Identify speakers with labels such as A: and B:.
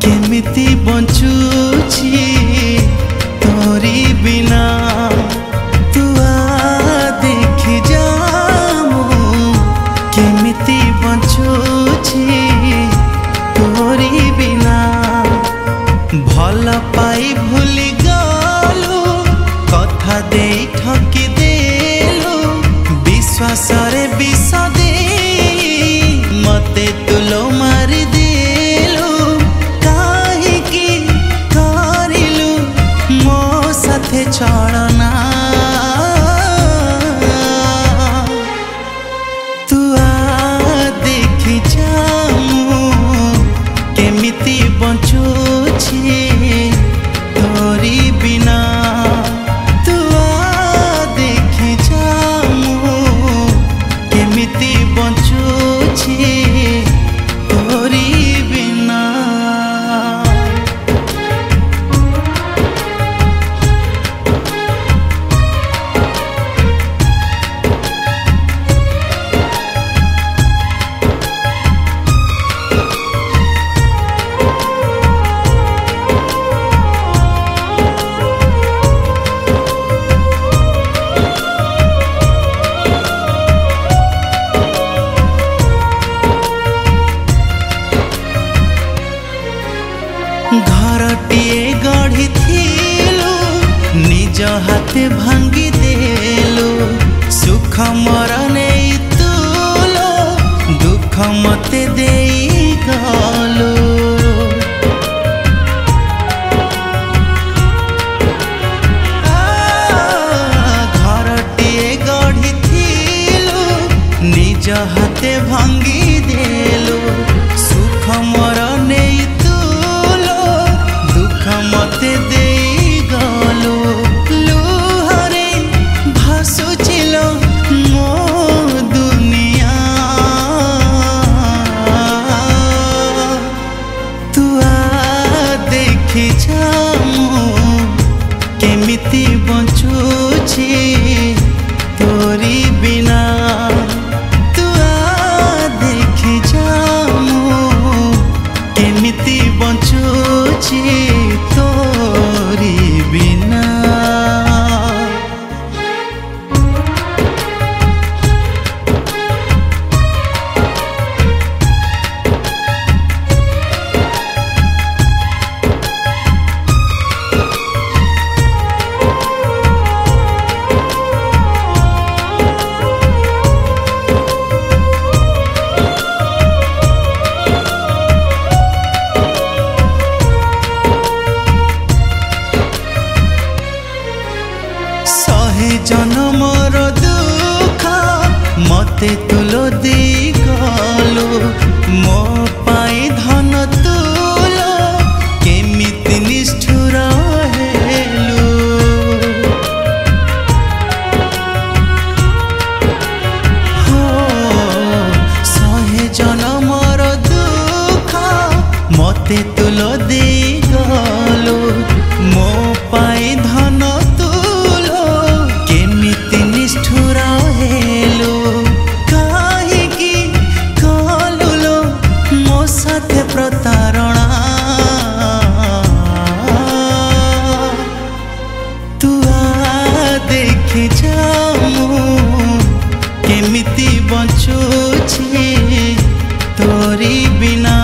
A: केमिति बंचुची तोरी बिना तू देखी जामु केमिति बंचुची तोरी बिना भल पाई भूली गलु कथा दे ठकी देलु विश्वास रे विष दे मते तुलो मारी देलु काहिकी करिलु मो साथे छलना तू देखी जामु केमिति बंचुची तोरी बिना तू देखी जामु केमिति बंचुची तोरी बिना। घरटिए गढ़ी थिलु निज हाथे भांगी देलु सुख मोर नहीं तुलो दुख मते देई गलु घरटिए गढ़ी थिलु निज हाथे भांगी देलु सुख मोर नहीं मते देई गलु लुहरे भासुचिलो मो दुनिया तू देखी जामु केमिति बंचुची तोरी बिना तू देखी जामु केमिति बंचुची तोरी बिना। जनमर दुख मते तुलो दी गलु मो पाई धन तुलो केमिति निष्ठुर हेलु हो सहे जनमर दुख मते तुलो दी गलु मो पाई धन निष्ठुर हेलु काहिकी कलुलो मो साथे प्रतारणा तू देखी जामु केमिति बंचुची तोरी बिना।